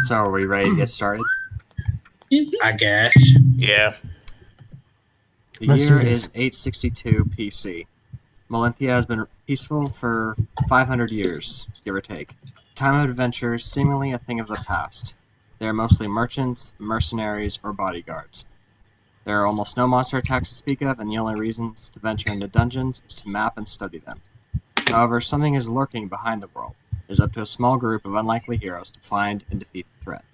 So are we ready to get started? I guess. Yeah. The Let's do year this. is 862 PC. Malentia has been peaceful for 500 years, give or take. Time of adventure is seemingly a thing of the past. They are mostly merchants, mercenaries, or bodyguards. There are almost no monster attacks to speak of, and the only reasons to venture into dungeons is to map and study them. However, something is lurking behind the world. It is up to a small group of unlikely heroes to find and defeat the threat.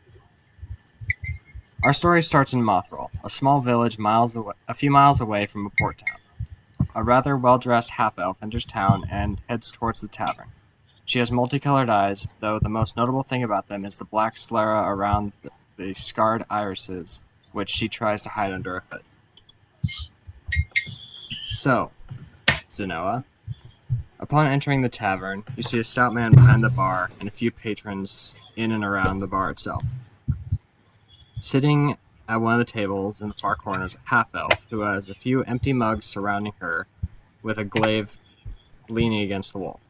Our story starts in Mothrol, a small village a few miles away from a port town. A rather well-dressed half-elf enters town and heads towards the tavern. She has multicolored eyes, though the most notable thing about them is the black sclera around the scarred irises, which she tries to hide under a hood. So, Zenoa, upon entering the tavern, you see a stout man behind the bar and a few patrons in and around the bar itself. Sitting at one of the tables in the far corner is a half-elf who has a few empty mugs surrounding her with a glaive leaning against the wall.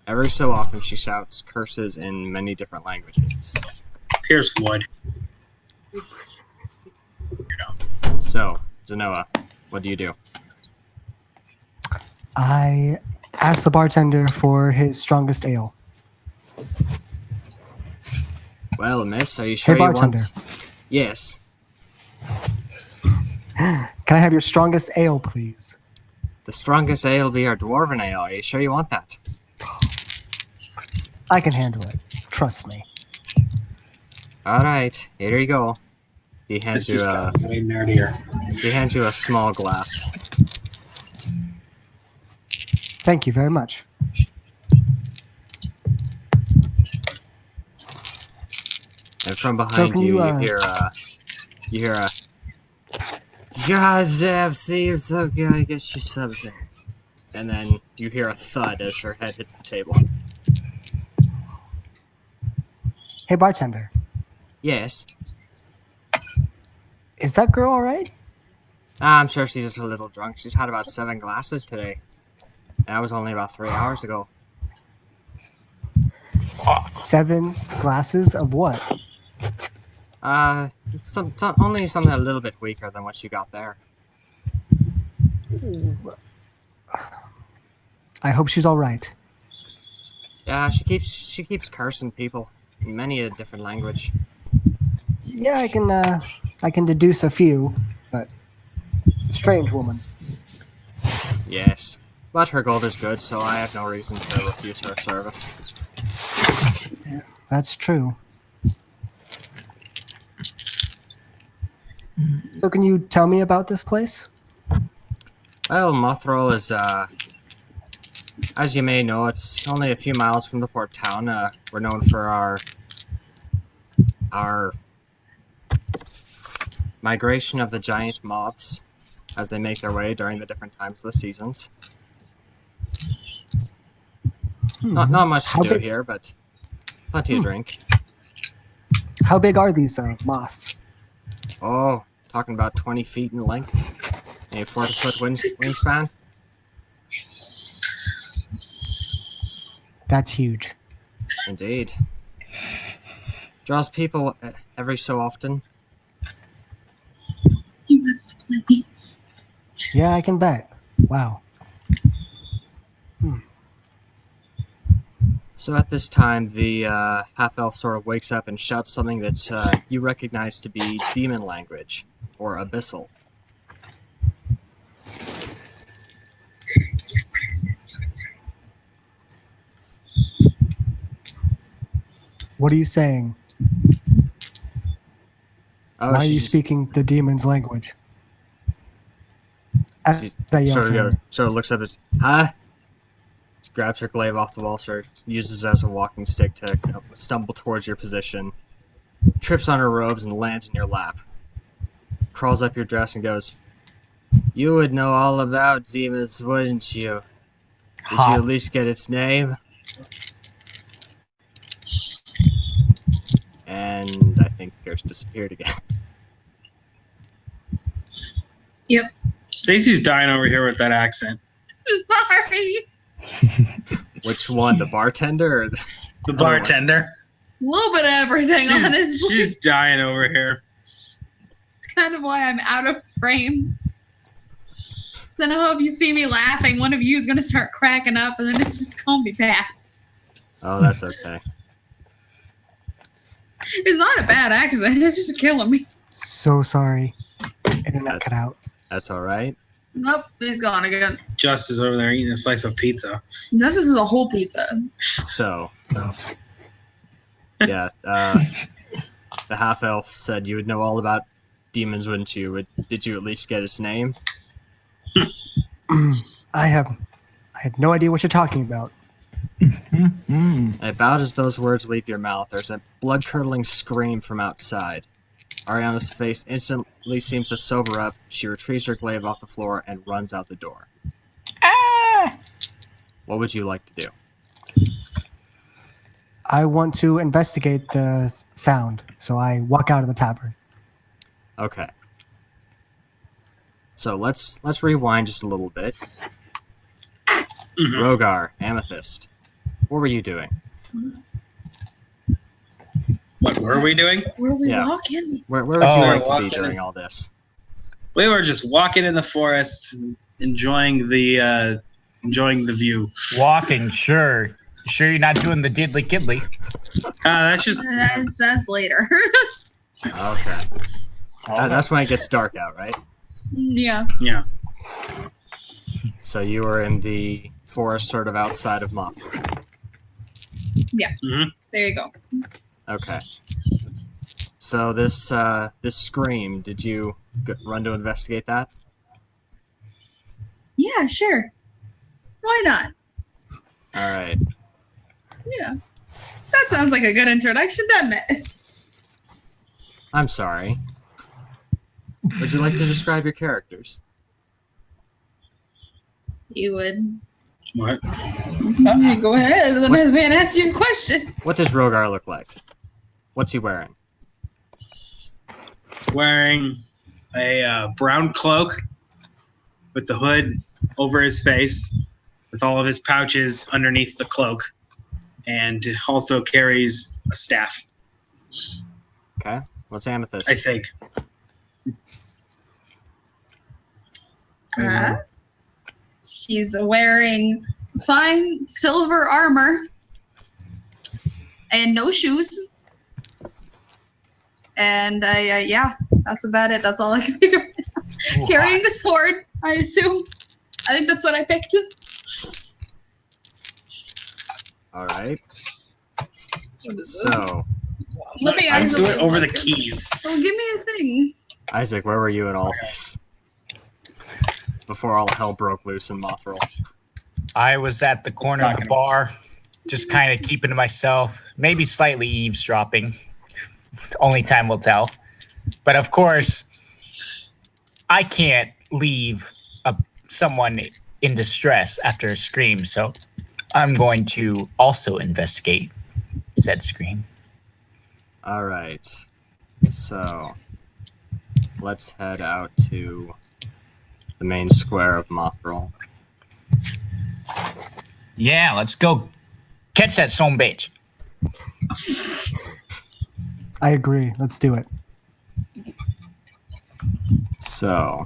Every so often she shouts curses in many different languages. Pierce wood. So, Zenoa, what do you do? I asked the bartender for his strongest ale. Well, miss, are you sure Hey, bartender. you want... Yes. Can I have your strongest ale, please? The strongest ale be our dwarven ale. Are you sure you want that? I can handle it. Trust me. Alright, here you go. He hands This you just a got way nerdier. small glass. Thank you very much. And from behind So can you, you, you hear a goddamn thieves, okay, I guess you something. And then you hear a thud as her head hits the table. Hey, bartender. Yes. Is that girl all right? I'm sure she's just a little drunk. She's had about 7 glasses today. And that was only about 3 hours ago. 7 glasses of what? It's only something a little bit weaker than what you got there. I hope she's all right. Yeah, she keeps cursing people in many a different language. Yeah, I can deduce a few, but strange woman. Yes. But her gold is good, so I have no reason to refuse her service. Yeah, that's true. So can you tell me about this place? Well, Mothrol is, as you may know, it's only a few miles from the port town. We're known for our migration of the giant moths as they make their way during the different times of the seasons. Not much to do here, but plenty to drink. How big are these moths? Oh, talking about 20 feet in length. A 40-foot wingspan. That's huge. Indeed. Draws people every so often. You must play. Yeah, I can bet. Wow. So at this time, the half-elf sort of wakes up and shouts something that you recognize to be demon language, or abyssal. What are you saying? Oh, Why are you she's- speaking the demon's language? She I yelled sort to her. of looks up and huh? She grabs her glaive off the wall, uses it as a walking stick to stumble towards your position, trips on her robes and lands in your lap. Crawls up your dress and goes, "You would know all about demons, wouldn't you? Did you at least get its name?" And I think Gersh disappeared again. Yep. Stacy's dying over here with that accent. Sorry. Which one, the bartender or the... The bartender. little bit of everything on it. She's dying over here. It's kind of why I'm out of frame. I know if you see me laughing, one of you is going to start cracking up, and then it's just going to be bad. Oh, that's okay. It's not a bad accent. It's just killing me. So sorry. Internet cut out. That's all right. Nope, he's gone again. Just is over there eating a slice of pizza. This is a whole pizza. So, yeah, the half elf said you would know all about demons, wouldn't you? Did you at least get its name? I have no idea what you're talking about. And about as those words leave your mouth, there's a blood-curdling scream from outside. Ariana's face instantly seems to sober up. She retrieves her glaive off the floor and runs out the door. Ah! What would you like to do? I want to investigate the sound, so I walk out of the tavern. Okay. So let's rewind just a little bit. Mhm. Rogar, Amethyst, what were you doing? What were we doing? Where we Yeah. walking? Where would you like to be walking. during all this? We were just walking in the forest, enjoying the view. Walking, sure. Sure you're not doing the diddly kiddly. That's just That's later. Okay. That's when it gets dark out, right? Yeah. yeah. So you were in the forest sort of outside of Mothra. There you go. Okay. So this scream, did you run to investigate that? Yeah, sure. Why not? All right. Yeah. That sounds like a good introduction, doesn't it? I'm sorry. Would you like to describe your characters? You would. What? Go ahead. The next man asks you a question. What does Rogar look like? What's he wearing? He's wearing a brown cloak with the hood over his face, with all of his pouches underneath the cloak, and also carries a staff, Okay. What's Amethyst? I think. She's wearing fine silver armor and no shoes. And yeah, that's about it. That's all I can figure out. Carrying a sword, I assume. I think that's what I picked. All right. What is this? So, Let me I ask do you it over the something. keys. Well, give me a thing. Isaac, where were you in all this? Before all hell broke loose in Mothra. I was at the corner of the bar, just kind of keeping to myself, maybe slightly eavesdropping. Only time will tell. But of course, I can't leave someone in distress after a scream, so I'm going to also investigate said scream. All right. So, let's head out to the main square of Mothra. Yeah, let's go catch that son bitch. I agree. Let's do it. So,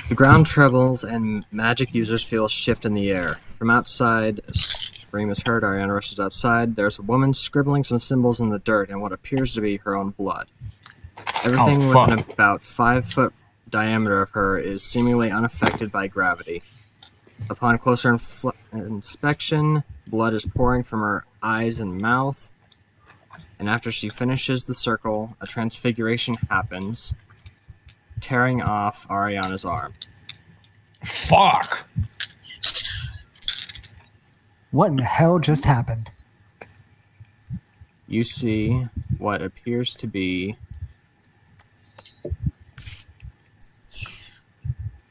the ground trembles and magic users feel a shift in the air. From outside, a scream is heard. Ariana rushes outside. There's a woman scribbling some symbols in the dirt in what appears to be her own blood. Everything within about 5 foot diameter of her is seemingly unaffected by gravity. Upon closer inspection, blood is pouring from her eyes and mouth. And after she finishes the circle, a transfiguration happens, tearing off Ariana's arm. Fuck. What in the hell just happened? You see what appears to be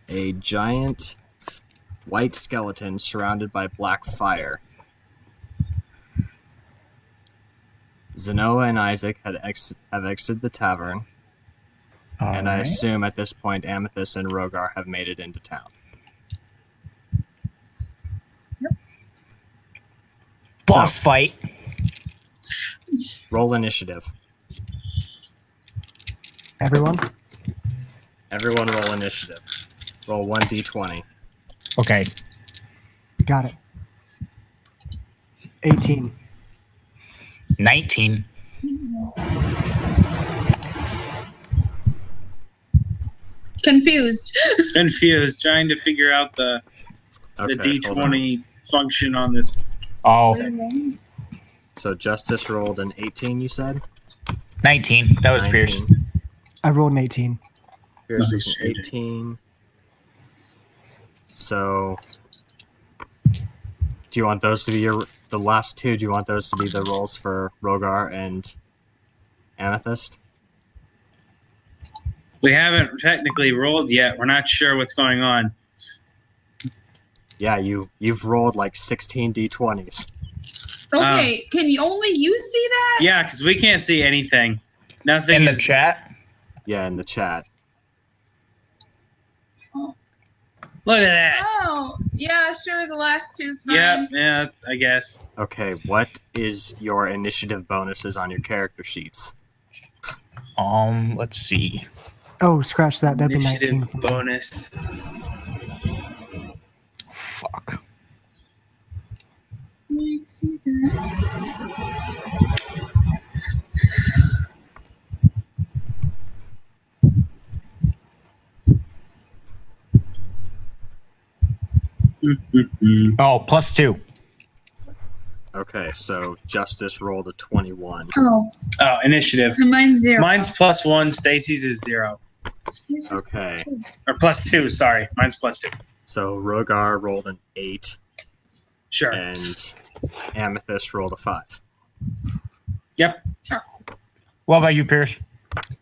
a giant white skeleton surrounded by black fire. Zenoa and Isaac have exited the tavern, and I assume at this point Amethyst and Rogar have made it into town. Boss fight. Roll initiative. Everyone? Everyone roll initiative. Roll 1d20. Okay. Got it. 18. 19. Confused. Confused, trying to figure out the Okay, hold on. D20 function on this. Oh, So Justice rolled an 18, you said? 19. That was Pierce. 19. I rolled an 18. Pierce Nice. was an 18. So, do you want those to be the last two? Do you want those to be the rolls for Rogar and Amethyst? We haven't technically rolled yet. We're not sure what's going on. Yeah, you've rolled like 16 d20s. Okay, can you only you see that? Yeah, because we can't see anything. Nothing In the is. chat. Yeah, in the chat. Look at that. Oh, yeah, sure. The last two's fine. Yeah, I guess. Okay, what is your initiative bonuses on your character sheets? Let's see. Oh, scratch that. That'd be Initiative 19 for me. bonus. Fuck. You see that? Oh, +2. Okay, so Justice rolled a 21. Oh, Oh, initiative. and mine's 0. Mine's +1. Stacy's is 0. Okay, Or +2. Sorry, mine's +2. so Rogar rolled an 8, Sure. and Amethyst rolled a 5. Yep. What about you, Pierce?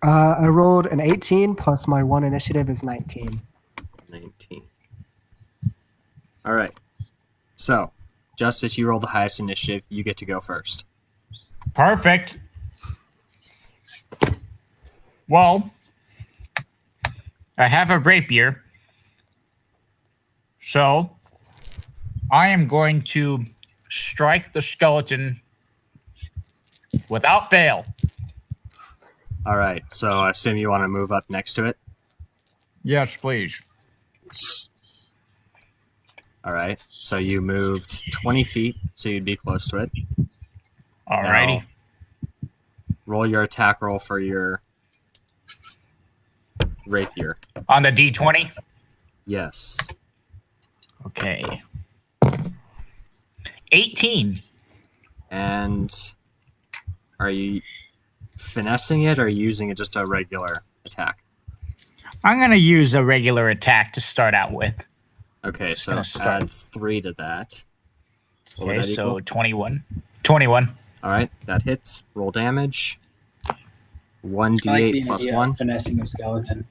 I rolled an 18 plus my 1 initiative is 19. 19. All right. So, Justice, you roll the highest initiative. You get to go first. Perfect. Well, I have a rapier. So, I am going to strike the skeleton without fail. All right. So, I assume you want to move up next to it. Yes, please. All right. So, you moved 20 feet, so you'd be close to it. Alrighty. Now, roll your attack roll for your rapier. On the D20? Yes. Okay. 18. And are you finessing it or are you using it just a regular attack? I'm going to use a regular attack to start out with. Okay, so gonna start. add 3 to that. What would Okay, that so equal? 21. 21. All right, that hits. Roll damage. I 1d8 like the plus idea 1. of finessing the skeleton.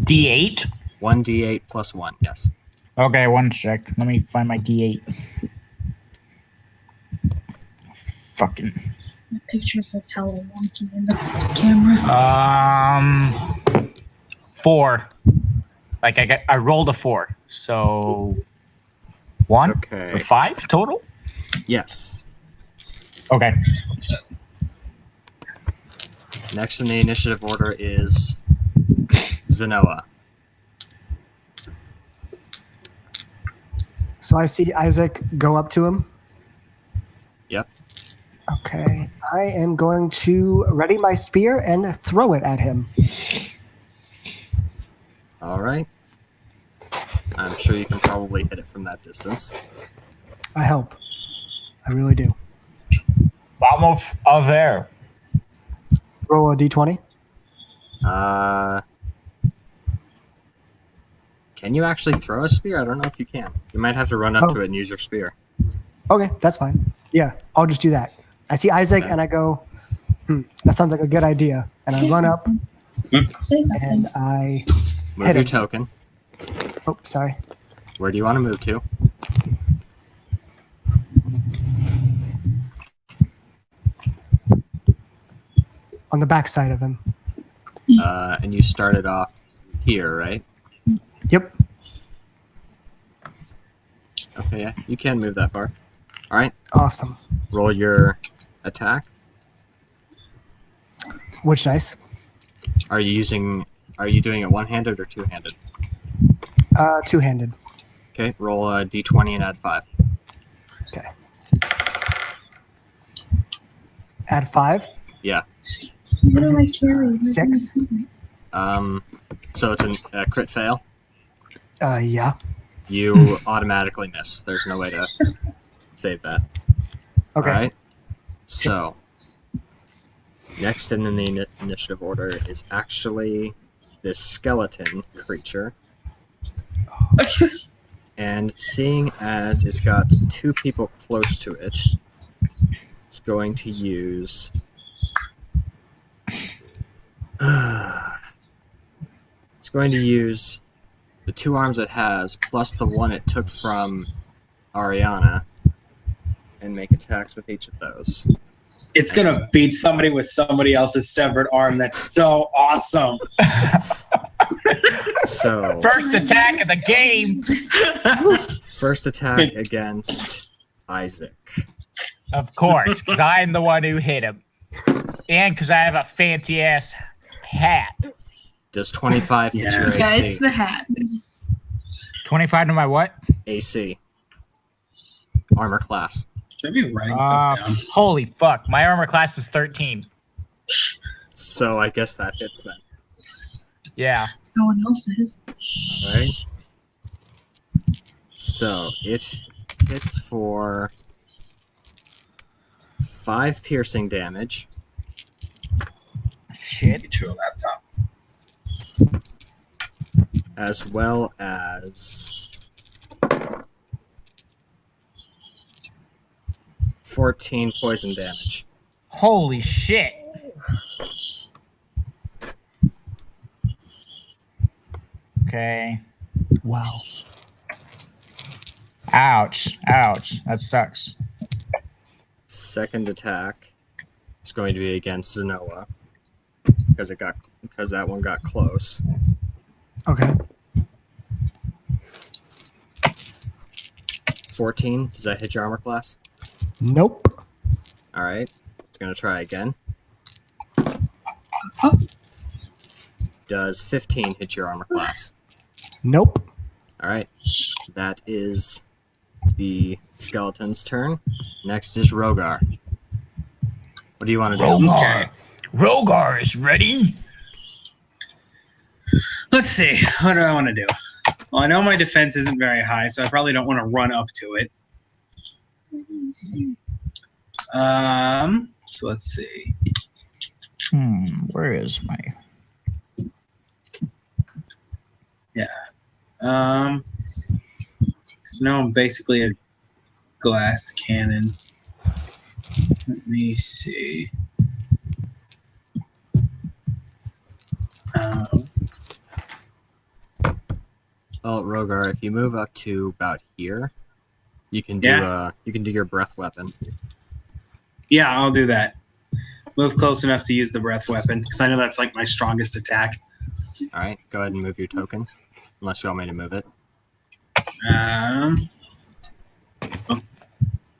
D8? 1d8 plus 1, yes. Okay, one sec. Let me find my D8. Fucking. The picture's like hella wonky in the camera. 4. Like I rolled a 4. So 1 Okay. or 5 total? Yes. Okay. Next in the initiative order is Zenoa. So I see Isaac go up to him. Yep. Okay. I am going to ready my spear and throw it at him. All right. I'm sure you can probably hit it from that distance. I hope. I really do. Vamos a ver. Roll a d20. Can you actually throw a spear? I don't know if you can. You might have to run up Oh. to it and use your spear. Okay, that's fine. Yeah, I'll just do that. I see Isaac Okay. and I go, that sounds like a good idea. And I run up Say something. and I Move Hit your him. token. oh, sorry. Where do you want to move to? On the back side of him. And you started off here, right? Yep. Okay, yeah. You can move that far. All right. Awesome. Roll your attack. Which dice? Are you doing it one-handed or two-handed? Two-handed. Okay. Roll a d20 and add 5. Okay. Add 5. Yeah. What do I carry? 6. So it's a crit fail. Yeah. You automatically miss. There's no way to save that. Okay. All right. So next in the initiative order is actually this skeleton creature. And seeing as it's got 2 people close to it, it's going to use... it's going to use the 2 arms it has, plus the one it took from Ariana, and make attacks with each of those. It's gonna beat somebody with somebody else's severed arm. That's so awesome. So... First attack of the game. First attack against Isaac. Of course, because I'm the one who hit him. And because I have a fancy ass hat. Does 25 hit your AC? Yeah, it's the hat. 25 to my what? AC. Armor class. Should I be writing stuff down? Holy fuck. My armor class is 13. So I guess that hits then. Yeah. No one else is. Alright. So it hits for 5 piercing damage. Shit. Get you a laptop. As well as 14 poison damage. Holy shit. Okay. Wow. Ouch. Ouch. That sucks. Second attack is going to be against Zenoa. Because that one got close. Okay. 14. Does that hit your armor class? Nope. Alright. It's gonna try again. Oh. Does 15 hit your armor class? Nope. Alright. That is the skeleton's turn. Next is Rogar. What do you want to do? Rogar. Okay. Rogar is ready. Let's see. What do I want to do? Well, I know my defense isn't very high, so I probably don't want to run up to it. So let's see. Where is my... So now I'm basically a glass cannon. Let me see. Well, Rogar, if you move up to about here, you can do your breath weapon. Yeah, I'll do that. Move close enough to use the breath weapon, because I know that's like my strongest attack. Alright, go ahead and move your token. Unless you want me to move it.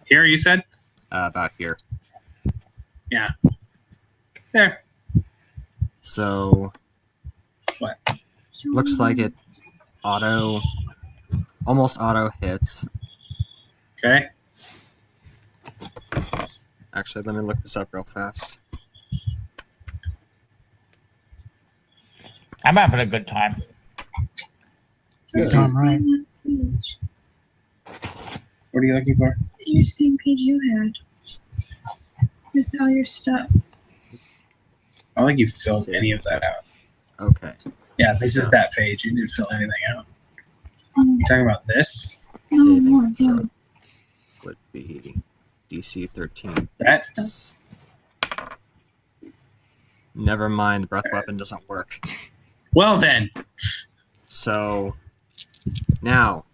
Here, you said? About here. Yeah. There. So, What? looks like it almost auto hits. Okay. Actually, let me look this up real fast. I'm having a good time. Good time, right? What are you looking for? Your same page you had with all your stuff. I don't think you filled any of that out. Okay. Yeah, this is that page. You didn't fill anything out. You talking about this? Saving throw would be DC 13. That's Never mind, the breath weapon doesn't work. well then. So, now,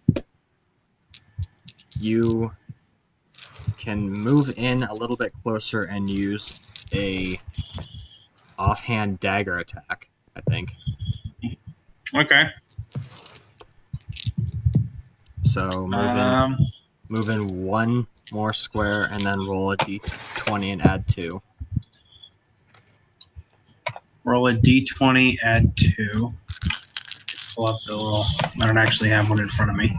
you can move in a little bit closer and use a offhand dagger attack, I think. Okay. So, move in. move in one more square and then roll a d20 and add 2. Roll a d20, add 2. Pull up the little. I don't actually have one in front of me.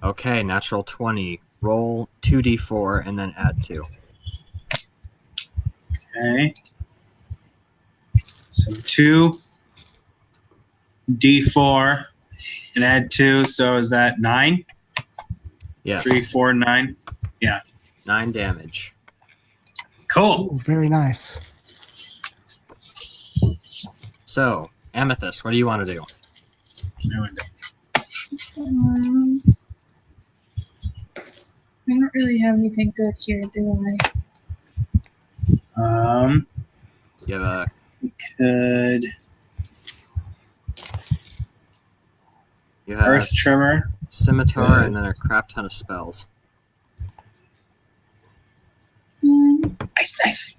Okay, natural 20. Roll 2d4 and then add 2. Okay. So 2d4 and add 2. So is that 9? Yes. 3, 4, 9. 9 damage. Cool. Ooh, very nice. So, Amethyst, what do you want to do? I don't really have anything good here, do I? You have a Could you have Earth Tremor. scimitar Good. and then a crap ton of spells. Ice knife.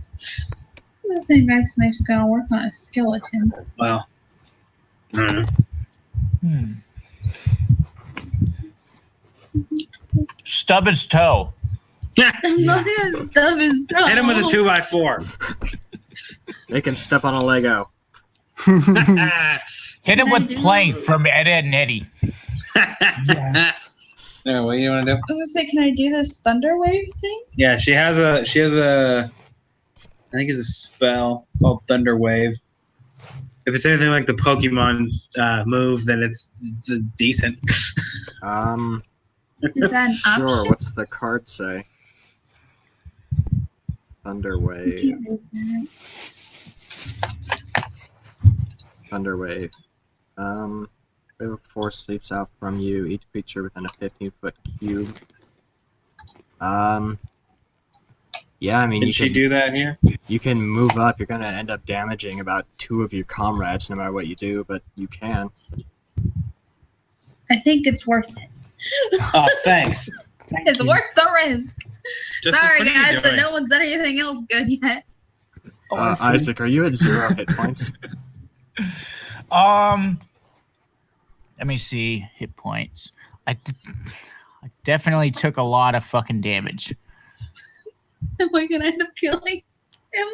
I think Ice Knife's gonna work on a skeleton. Well. Stub his toe. I'm not gonna stub his toe. Hit him with a 2x4. Make him step on a Lego. Hit him Can I with do- plank from Ed, Ed and Eddie. Yes. No, what do you want to do? I was gonna say, can I do this thunder wave thing? Yeah, she has a I think it's a spell called Thunder Wave. If it's anything like the Pokemon move, then it's decent. Is that an Sure, option? what's the card say? Thunder I Wave. can't read that. Thunder Wave. Wave of force sweeps out from you, each creature within a 15-foot cube. Yeah, I mean, Can you she can do that here? you can move up. You're gonna end up damaging about 2 of your comrades, no matter what you do, but you can. I think it's worth it. Oh, thanks. It's worth the risk. Just Sorry, what are you guys, but doing? no one's done anything else good yet. Oh, I see. Isaac, are you at 0 hit points? Let me see hit points. I definitely took a lot of fucking damage. Am I gonna end up killing him?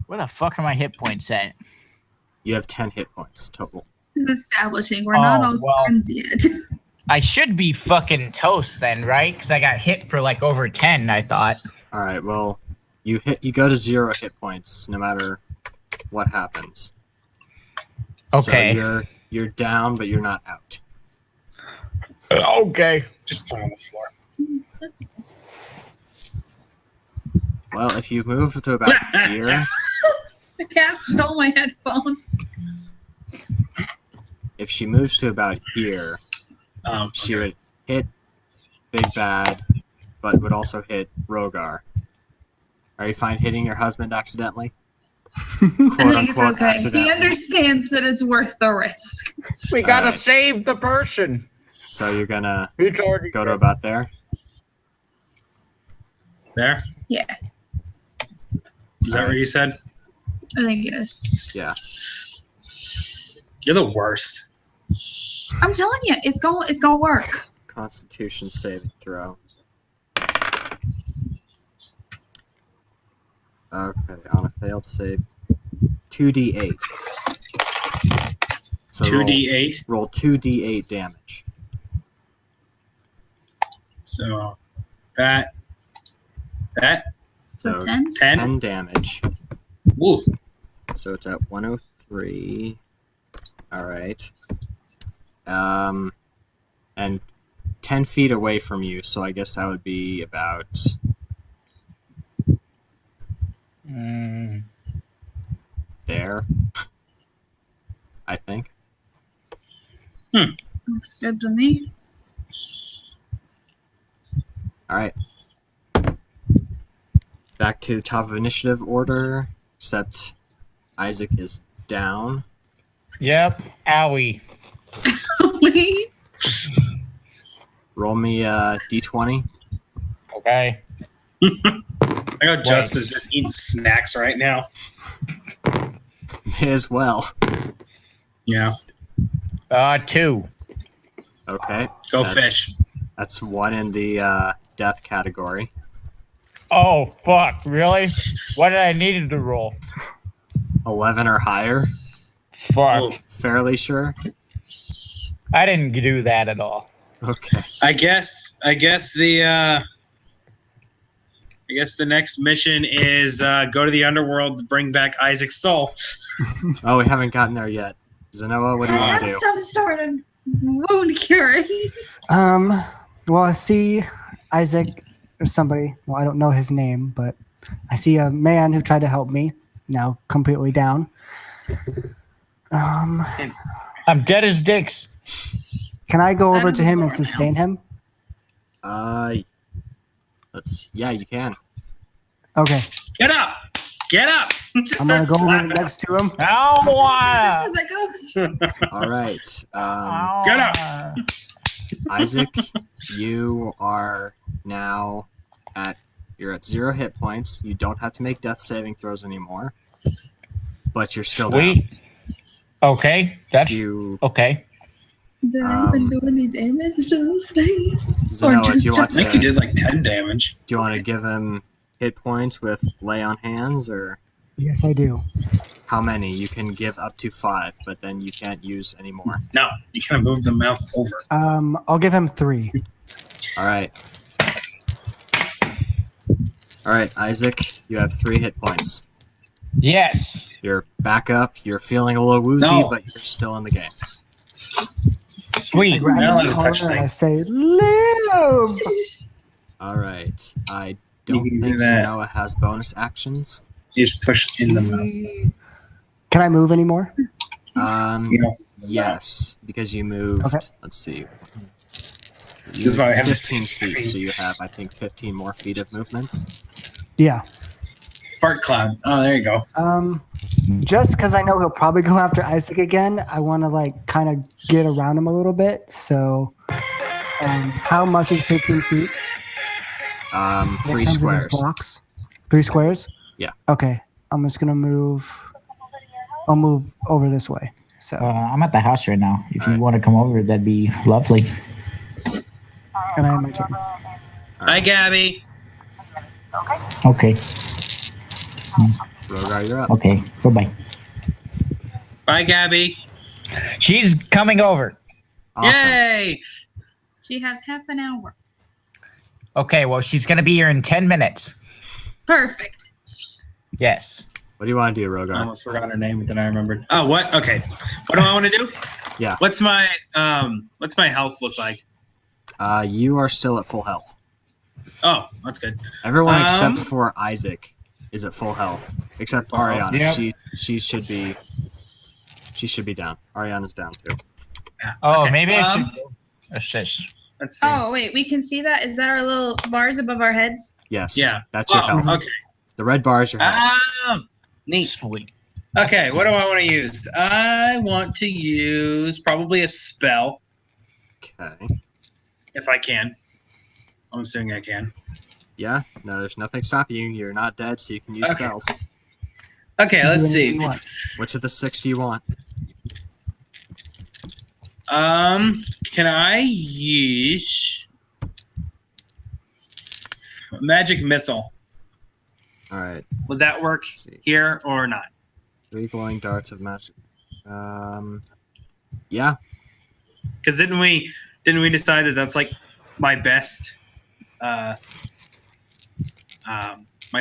Where the fuck are my hit points at? You have 10 hit points total. This is establishing. We're not Oh, all well. friends yet. I should be fucking toast then, right? Because I got hit for like over 10, I thought. All right, well, you go to 0 hit points no matter what happens. Okay. So you're down, but you're not out. Okay. Just put it on the floor. Well, if you move to about here, The cat stole my headphone. if she moves to about here, she would hit Big Bad, but would also hit Rogar. Are you fine hitting your husband accidentally? I think it's okay. He accidentally. understands that it's worth the risk. We gotta Alright. save the person. So you're gonna He's already go to about there? There? Yeah, Is that what you said? I think it is. Yeah. You're the worst. I'm telling you, it's gonna work. Constitution saving throw. Okay, on a failed save, 2d8. So 2d8. roll 2d8 damage. So that. So So 10. 10 damage. Woo. So it's at 103. All right. And 10 feet away from you, so I guess that would be about there, I think. Looks good to me. All right. Back to top of initiative order, except Isaac is down. Yep. Owie. Wait. Roll me a d20. Okay. I got Justice just eating snacks right now. May as well. Yeah. 2. Okay. Go that's- fish. That's 1 in the death category. Oh, fuck. Really? What did I need to roll? 11 or higher. Fuck. Oh, Fairly sure. I didn't do that at all. Okay. I guess the next mission is go to the underworld to bring back Isaac's soul. Oh, we haven't gotten there yet. Zenoa, what do you I want to have do? some sort of wound curing. Well, I see Isaac or somebody. Well, I don't know his name, but I see a man who tried to help me. Now completely down. I'm dead as dicks. Can I go Out over of to the him and door now. sustain him? Yeah, you can. Okay, Get up! Get up! Just I'm gonna start go over slapping next to him. Ow! That's how that goes. him. All right. Get up! Isaac, you are now you're at 0 hit points. You don't have to make death saving throws anymore, but you're still down. Sweet. Okay. That's You, okay. Did I even do any damage to this thing? Zenoa, do you I want think you to did like 10 damage. give him hit points with lay on hands, or Yes, I do. how many? You can give up to 5, but then you can't use any more. No, you kind of move the mouse over. I'll give him 3. All right. All right, Isaac, you have 3 hit points. Yes. You're back up. You're feeling a little woozy, No. but you're still in the game. I Sweet. grab You're not allowed his to touch collar and I things. say, "Live!" All right. I You don't can do think that. Zenoa has bonus actions. You just push in the mouse. Can I move anymore? Yes, because you moved. Okay. Let's see. This is why I have to 15 say feet, so you have, I think, 15 more feet of movement. Yeah. Fart cloud. Oh, there you go. Just because I know he'll probably go after Isaac again, I want to like kind of get around him a little bit. So, how much is 15 feet? 3 In terms of his squares. blocks? 3 squares? Yeah. Okay. I'm just gonna move. I'll move over this way. So, I'm at the house right now. If All right. you want to come over, that'd be lovely. and I have my turn. Hi, Gabby. Okay. Rogar, you're up. Okay. Bye-bye. Bye, Gabby. She's coming over. Awesome. Yay! She has half an hour. Okay, well, she's going to be here in 10 minutes. Perfect. Yes. What do you want to do, I Rogar? almost forgot her name, but then I remembered. Oh, what? Okay. What do I want to do? Yeah. What's my health look like? You are still at full health. Oh, that's good. Everyone except for Isaac is at full health, except Ariana. Yep. She should be down. Ariana's down too. Oh, Okay, maybe I should go assist. Let's see. Oh, wait, we can see that? Is that our little bars above our heads? Yes. Yeah. That's your health. Okay. The red bar is your health. Neat. Sweet. Okay, what do I want to use? I want to use probably a spell, Okay. if I can. I'm assuming I can. Yeah. No, there's nothing stopping you. You're not dead, so you can use Okay. spells. Okay, Do let's anything see. you want. Which of the 6 do you want? Can I use magic missile? All right. Would that work Let's see. here or not? 3 glowing darts of magic. Yeah. Because didn't we decide that that's like my best my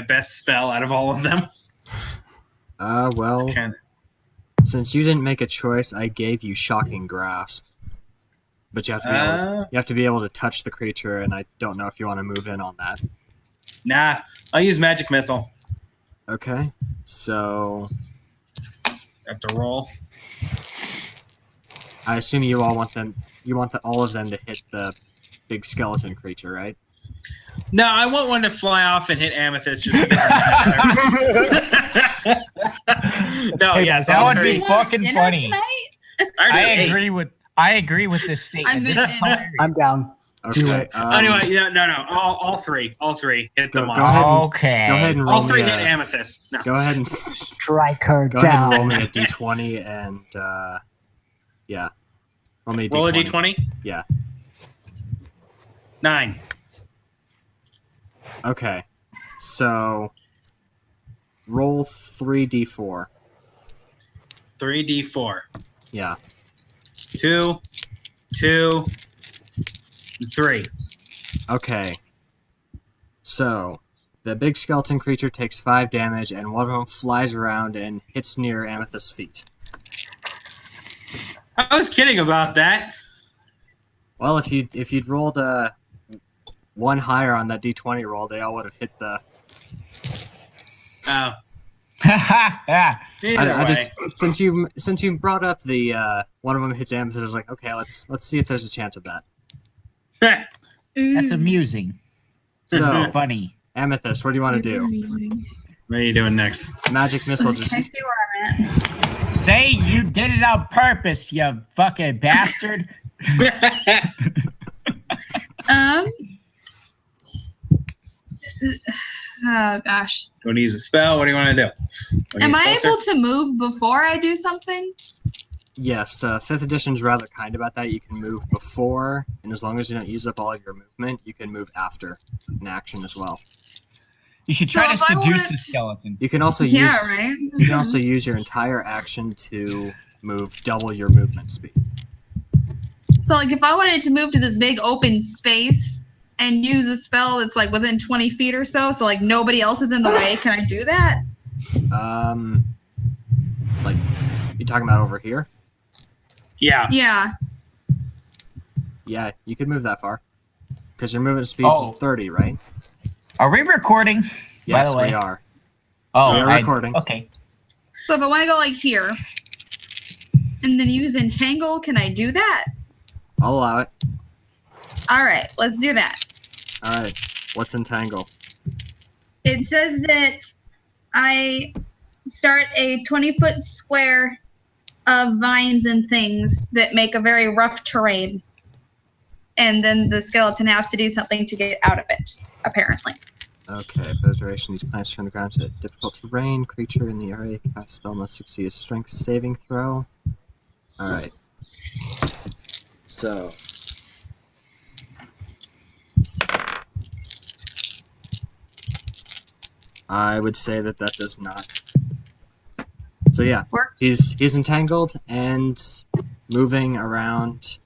best spell out of all of them? Well, It's kind of since you didn't make a choice, I gave you shocking grasp. But you have to be able to touch the creature, and I don't know if you want to move in on that. nah. I'll use magic missile. Okay. So Have to roll. I assume you all want them. You want all of them to hit the big skeleton creature, right? No, I want one to fly off and hit Amethyst. Just because no, Hey, yes, that all would three. be fucking Dinner funny. tonight? I agree with this statement. I'm This in. is hilarious. I'm down. Okay. Do it. Anyway, no. All three hit the Go monster. ahead and- Okay. Go ahead and roll All three me hit a, Amethyst. No. Go ahead and Strike her go ahead and roll down. me a d20 and yeah. Roll me a Roll a d20. d20. Yeah. 9. Okay. So roll 3d4. 3d4. Yeah. 2, 2, 3. Okay. So the big skeleton creature takes 5 damage, and one of them flies around and hits near Amethyst's feet. I was kidding about that. Well, if you'd rolled one higher on that d20 roll, they all would have hit the. Oh. Yeah. Either I way. just since you brought up the one of them hits Amethyst, I was like, okay, let's see if there's a chance of that. That's amusing. So Funny. Amethyst, what do you want to do? What are you doing next? Magic missile Can I just. see where I'm at? Say you did it on purpose, you fucking bastard. Oh gosh. Want to use a spell? What do you want to do? Am I able to move before I do something? Yes, the 5th edition is rather kind about that. You can move before, and as long as you don't use up all of your movement, you can move after an action as well. You should So try to if I seduce want- the skeleton. You can also Yeah, use right. you can also use your entire action to move double your movement speed. So, like, if I wanted to move to this big open space and use a spell that's like within 20 feet or so, like nobody else is in the way, can I do that? Like you talking about over here? Yeah. Yeah. Yeah, you could move that far because your movement speed Oh. is 30, right? Are we recording? Yes, by the way? we are. Oh, We are recording. Okay. So if I want to go like here and then use entangle, can I do that? I'll allow it. All right, let's do that. All right. What's entangle? It says that I start a 20-foot square of vines and things that make a very rough terrain. And then the skeleton has to do something to get out of it, apparently. Okay, for the duration, these plants turn the ground to difficult terrain. Creature in the area cast spell must succeed a strength saving throw. All right. So. I would say that does not. So yeah, Worked. he's entangled and moving around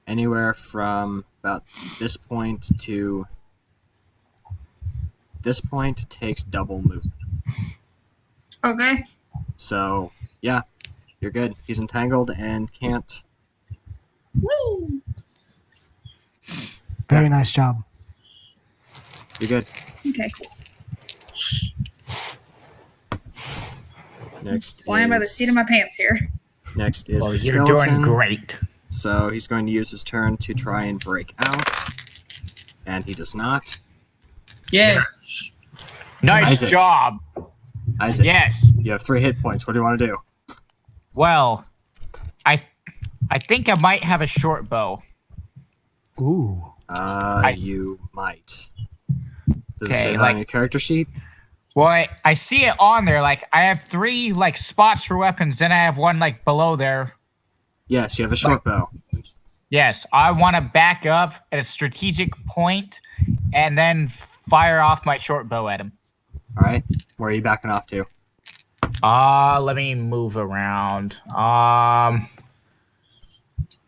anywhere from about this point to this point takes double movement. Okay. So yeah, you're good. He's entangled and can't. Woo! Very nice job. You're good. Okay, cool. Next Flying by the seat of my pants here. Next is Well, the you're skeleton. doing great. So he's going to use his turn to try and break out, and he does not. Yeah. Nice Isaac. job. Isaac, Yes. you have 3 hit points. What do you want to do? Well, I think I might have a short bow. Ooh. You might. Does it Okay, say that like- on your character sheet? Well, I see it on there. Like I have 3 like spots for weapons, then I have 1 like below there. Yes, you have a short bow. Yes, I want to back up at a strategic point and then fire off my short bow at him. All right, where are you backing off to? Let me move around.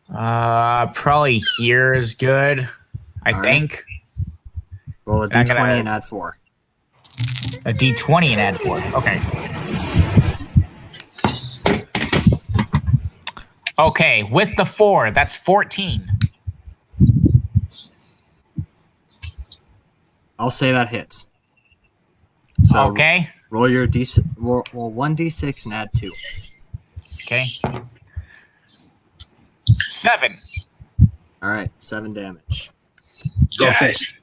Probably here is good. I All right. think Roll a And I'm d20 gonna- and add 4. a D20 and add 4. Okay. Okay, with the 4, that's 14. I'll say that hits. So Okay. roll your roll 1d6 and add 2. Okay. 7. All right, 7 damage. Go Yes. fish.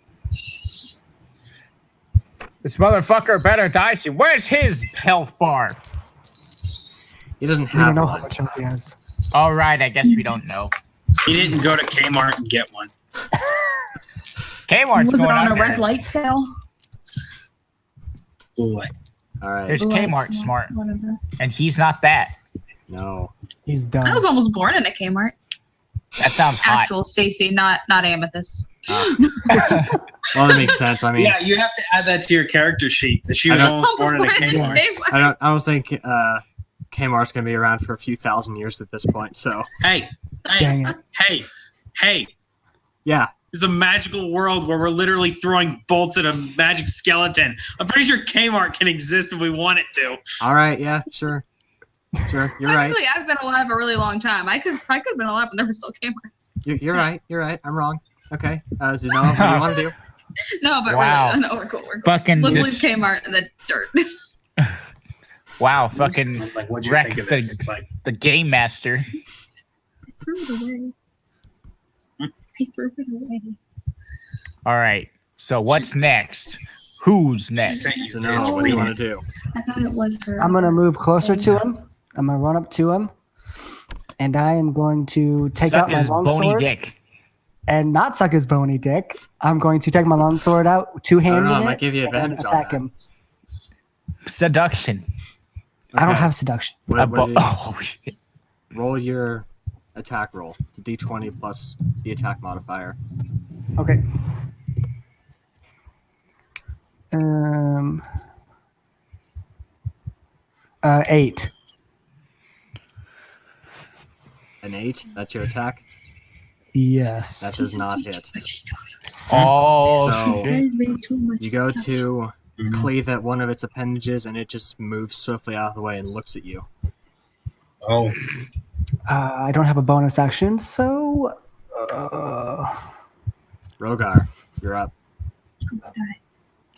This motherfucker better die soon. Where's his health bar? He doesn't We don't have know how one. much health he has. All right, I guess we don't know. He didn't go to Kmart and get one. Kmart's Was it going on a under. red light sale? What? All right, There's Light Kmart sale, smart, Whatever. and he's not that. no. He's done. I was almost born in a Kmart. That sounds hot. Actual Stacy, not Amethyst. Well, that makes sense. I mean, Yeah, you have to add that to your character sheet. That she was almost born in a Kmart. I don't think Kmart's gonna be around for a few thousand years at this point. So Hey, Dang it. hey! yeah, This is a magical world where we're literally throwing bolts at a magic skeleton. I'm pretty sure Kmart can exist if we want it to. all right, yeah, sure, you're right. Actually, I've been alive a really long time. I could have been alive when there was still Kmart's. You're right. I'm wrong. Okay, Zanella, what do you want to do? No, but Wow. really, no, we're cool. Fucking Let's just- leave Kmart in the dirt. Wow, fucking It's like, what'd you wreck think of this? It's the, like, the game master. Threw it away. I threw it away. All right. So what's next? Who's next? Zanella, what do you want to do? I thought it was her. I'm gonna move closer to him. I'm gonna run up to him, and I am going to take Suck out my his bony longsword dick. and not suck his bony dick. I'm going to take my longsword out, two-handed I it, might give you and advantage on attack that. him. Seduction. I don't Okay. have seduction. Oh shit. Roll your attack roll. It's a d20 plus the attack modifier. Okay. 8. An 8. That's your attack. Yes. That does not hit. Oh So- shit. You go to cleave at one of its appendages, and it just moves swiftly out of the way and looks at you. oh, I don't have a bonus action, so Rogar, you're up.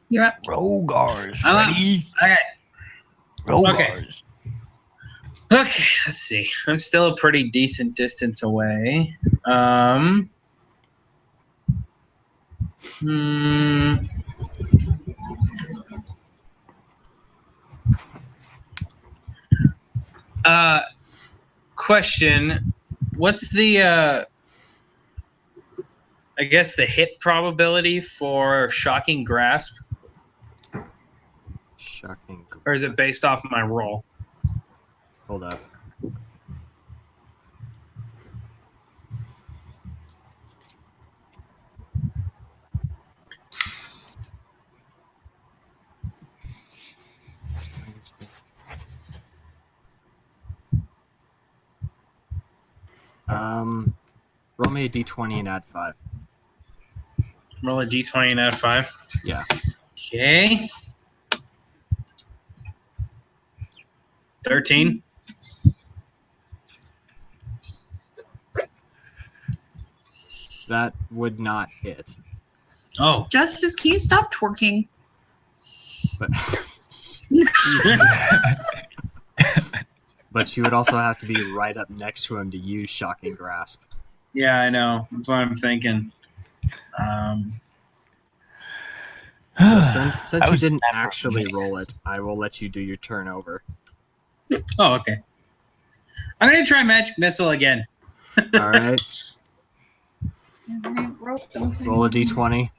You're up. Rogars. I'm up. Ready? okay. Rogars. Okay, let's see. I'm still a pretty decent distance away. Question. What's the I guess the hit probability for shocking grasp, Shocking. or is it based off my roll? Hold up. Roll me a d20 and add 5. Roll a d20 and add 5. Yeah. Okay. 13. That would not hit. Oh. Justice, can you stop twerking? But but you would also have to be right up next to him to use Shocking Grasp. Yeah, I know. That's what I'm thinking. So since I you was didn't never- actually roll it, I will let you do your turn over. Oh, okay. I'm gonna try Magic Missile again. All right. Roll a d20.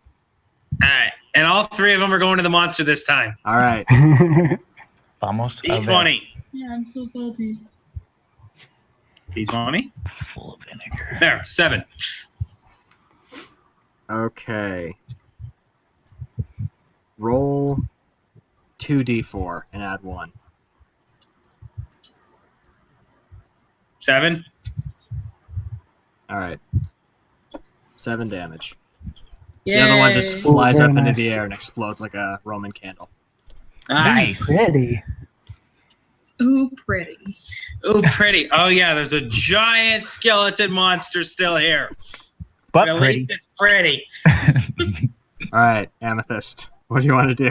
All right, and all 3 of them are going to the monster this time. All right. Vamos. a ver. D20. Yeah, I'm so salty. D20. Full of vinegar. There, 7. Okay. Roll 2d4 and add 1. 7. All right. 7 damage. The other one just flies very up into nice. the air and explodes like a Roman candle. Nice. Pretty. Ooh, pretty. Ooh, pretty. Oh, yeah, there's a giant skeleton monster still here. But At pretty. least it's pretty. All right, Amethyst. What do you want to do?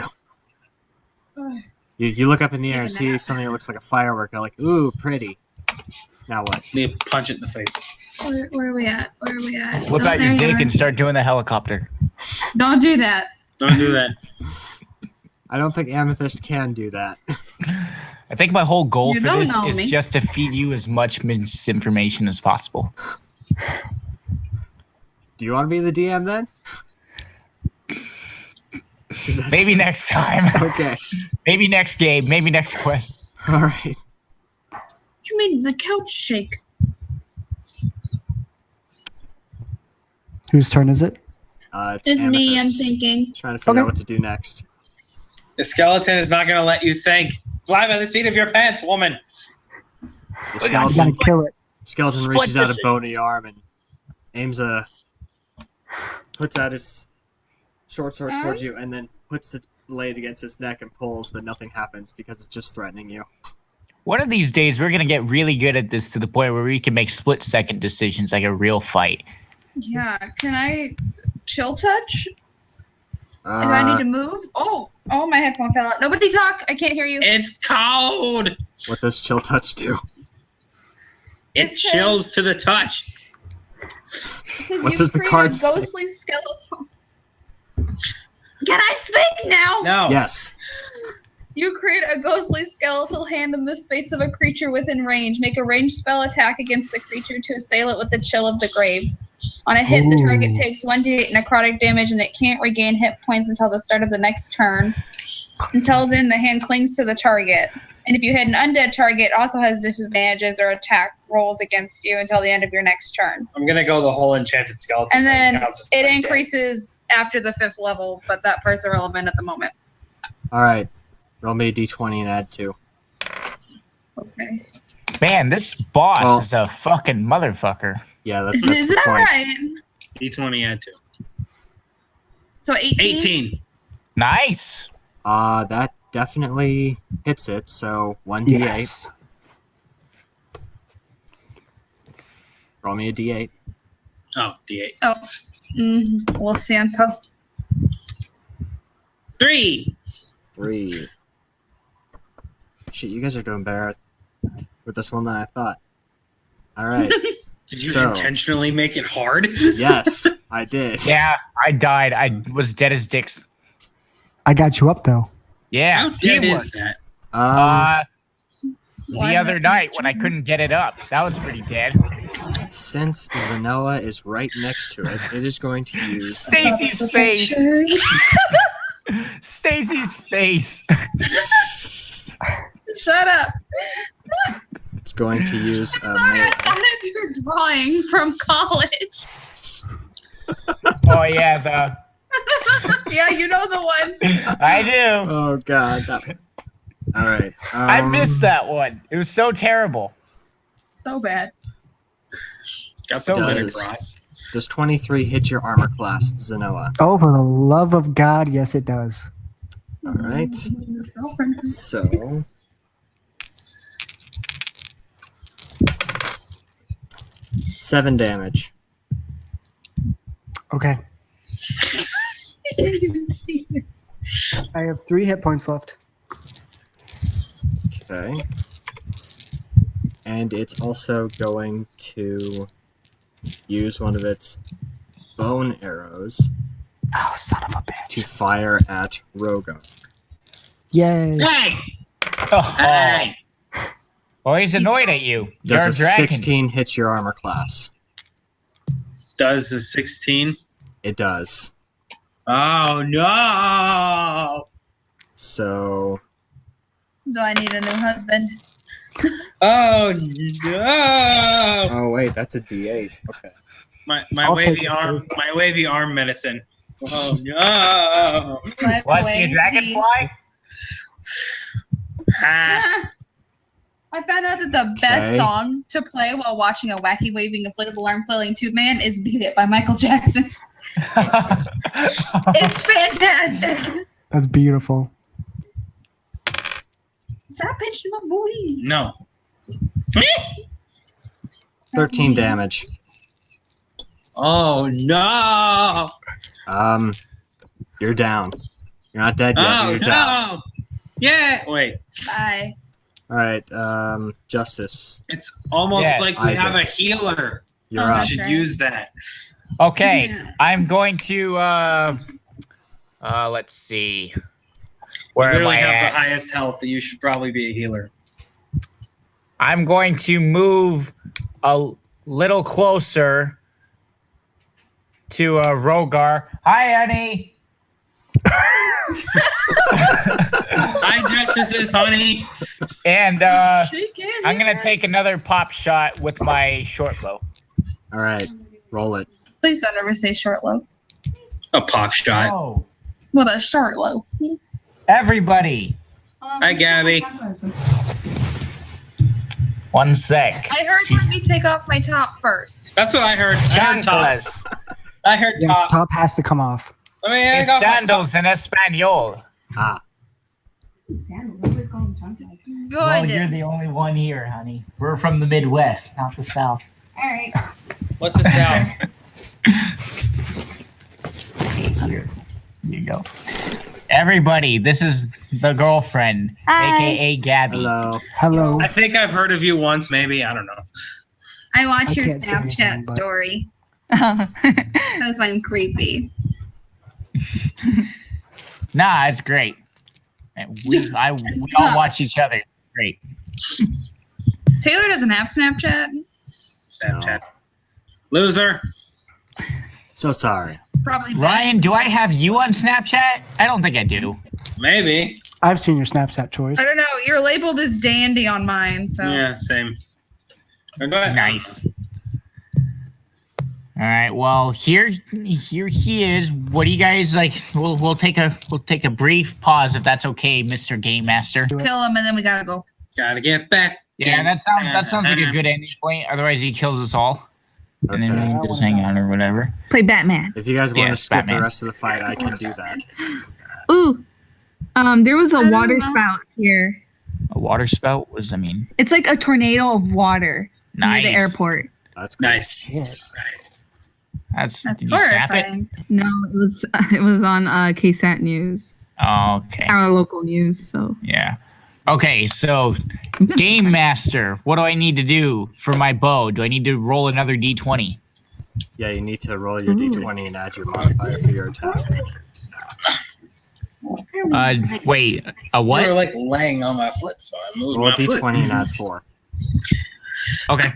You look up in the air and Take a see nap. something that looks like a firework. You're like, ooh, pretty. Now what? Need to punch it in the face. Where are we at? Where are we at? Whip Oh, out there your you dick are. and start doing the helicopter. Don't do that. Don't do that. I don't think Amethyst can do that. I think my whole goal You for don't this know is me. just to feed you as much misinformation as possible. Do you want to be the DM then? Maybe next time. Okay. Maybe next game. Maybe next quest. All right. You made the couch shake. Whose turn is it? It's me, I'm Amethyst. thinking. Trying to figure Okay. out what to do next. The skeleton is not going to let you think. Fly by the seat of your pants, woman. The You skeleton, gotta kill it. skeleton reaches out a bony arm and puts out his short sword towards you, and then puts the blade against his neck and pulls, but nothing happens because it's just threatening you. One of these days, we're gonna get really good at this to the point where we can make split-second decisions like a real fight. Yeah, can I chill touch? Do I need to move? Oh, my headphone fell out. Nobody talk. I can't hear you. It's cold. What does chill touch do? It It chills to the touch. Because What you does the create card a say? ghostly skeleton. Can I speak now? No. Yes. You create a ghostly skeletal hand in the space of a creature within range. Make a ranged spell attack against the creature to assail it with the chill of the grave. On a hit, the target Ooh. takes 1d8 necrotic damage and it can't regain hit points until the start of the next turn. Until then, the hand clings to the target. And if you hit an undead target, it also has disadvantages or attack rolls against you until the end of your next turn. I'm going to go the whole enchanted skeleton. And then thing counts as it my increases after the 5th level, but that part's irrelevant at the moment. All right. Roll me a d20 and add 2. Okay. Man, this boss Well- is a fucking motherfucker. Yeah, that's Is the that point. right? D20 add 2. So 18? 18. Nice. That definitely hits it. So 1d8. Yes. Roll me a d8. Oh, D8. Oh. We'll see until. 3. 3. Shit, you guys are doing better with this one than I thought. All right. Did you So- intentionally make it hard? Yes, I did. Yeah, I died. I was dead as dicks. I got you up though. Yeah, How dead teamwork. is that? Why The other not? night when I couldn't get it up, that was pretty dead. Since Zenoa is right next to it, it is going to use. Stacy's face. Stacy's face. Shut up. It's going to use a Sorry, I melee. thought of your drawing from college. Oh yeah, the Yeah, you know the one. I do. Oh god. All right. I missed that one. It was so terrible. So bad. Got So the bit does. across. Does 23 hit your armor class, Zenoa? Oh, for the love of God, yes, it does. All right. So. Seven damage. Okay. I didn't even see it. I have 3 hit points left. Okay. And it's also going to use one of its bone arrows Oh, son of a to bitch. fire at Rogo. Yay. Hey! Oh, Hey! well, he's annoyed at you. You're Does a a dragon. 16 hit your armor class? Does the 16? It does. Oh, no! So Do I need a new husband? Oh, no! oh wait, that's a D8. Okay. My I'll wavy take arm, it. my wavy arm medicine. Oh, no! Was he a dragonfly? Ah, Ah. I found out that the best Okay. song to play while watching a wacky waving inflatable arm flailing tube man is "Beat It" by Michael Jackson. It's fantastic. That's beautiful. Stop pinching my booty. no. 13 damage. Oh, no! You're down. You're not dead yet. Oh, You're down. no! Yeah! Wait, Bye. All right. Justice. it's almost Yes. like we have a Isaac. healer. You're Oh, up. I that's should right. use that. Okay, Yeah. I'm going to let's see. Where You am literally I have at? the highest health. You should probably be a healer. I'm going to move a little closer to Rogar. Hi, honey. Hi, Justices, honey. And She can't I'm hear gonna us. take another pop shot with my short bow. All right. Roll it. Please don't ever say short loaf. A pop shot. Oh, What a short loaf. everybody. Hi, Gabby. One sec. I heard let me take off my top first. That's what I heard. I heard top. Chanclas. I heard Yes, top. top has to come off. Let me Es take off my top. sandals in Espanol. Ah, Good. Well, you're the only one here, honey. We're from the Midwest, not the South. All right. What's the sound? Here you go. Everybody, this is the girlfriend, Hi. aka Gabby. hello. Hello. I think I've heard of you once, maybe. I don't know. I watched I your can't say anything, Snapchat but- story because I'm creepy. Nah, it's great. And we all watch each other. Great. Taylor doesn't have Snapchat. Snapchat. Loser. So sorry. Probably best. Ryan, do I have you on Snapchat? I don't think I do. Maybe. I've seen your Snapchat choice. I don't know. You're labeled as dandy on mine, so Yeah, same. Or go ahead. Nice. All right. Well, here he is. What do you guys like? We'll take a brief pause if that's okay, Mr. Game Master. kill him and then we gotta go. Gotta get back. Yeah, that sounds like a good ending point. Otherwise, he kills us all, and then Okay. we just hang out or whatever. Play Batman. If you guys want to Yes, skip Batman. the rest of the fight, I can do that. Ooh. There was a I don't water know. spout here. A water spout? What does that mean? It's like a tornado of water Nice. near the airport. That's cool. Nice. Shit. Nice. That's That's did you snap it? horrifying. No, it was on KSAT News, Oh, okay. our local news. So Yeah. Okay, so Game Master, what do I need to do for my bow? Do I need to roll another d20? Yeah, you need to roll your d20 and add your modifier for your attack. Wait, a You were what? like laying on my foot, so I moved Roll a my foot. d20 and add 4. Okay.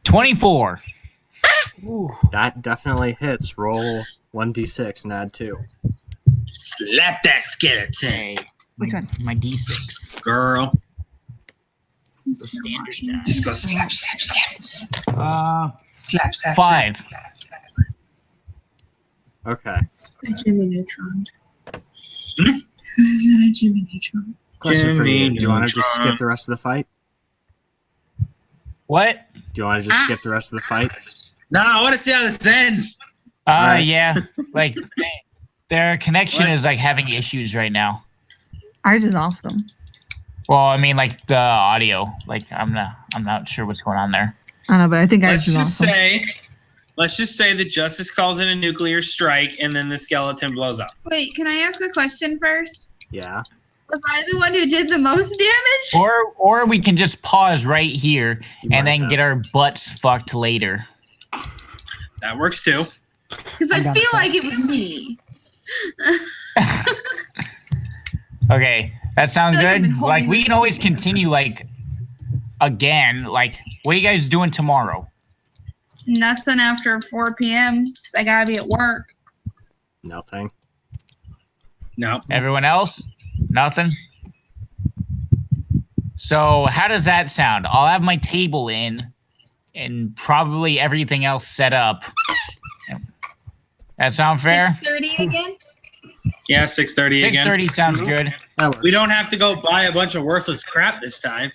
$24. Ooh. That definitely hits. Roll 1d6 and add 2. Slap that skeleton, Okay. Which one? My d6. girl. The standard die. Just go slap, slap, slap. Slap, slap, 5. slap, slap. Okay. Jimmy Neutron. Hmm? Is that a Jimmy Neutron? Question for you. Jimmy Do you want to just Neutron. skip the rest of the fight? What? Do you want to just skip the rest of the fight? No, I want to see how this ends. Right. Yeah. Like, their connection What? is like having issues right now. Ours is awesome. Well, I mean, like the audio. Like, I'm not sure what's going on there. I don't know, but I think Let's ours is just awesome. let's just say that Justice calls in a nuclear strike, and then the skeleton blows up. Wait, can I ask a question first? Yeah. Was I the one who did the most damage? Or we can just pause right here You and might then have. get our butts fucked later. That works too. Because I I'm down feel for that. like it was me. Okay, that sounds I feel like I've good. been holding Like, we this can always together. continue, like, again. Like, what are you guys doing tomorrow? Nothing after 4 p.m. 'cause I gotta be at work. Nothing. No. Everyone else? Nothing? So, how does that sound? I'll have my table in and probably everything else set up. That sound fair? 6:30 again? Yeah, 6:30 again. 6:30 sounds good. That works. We don't have to go buy a bunch of worthless crap this time.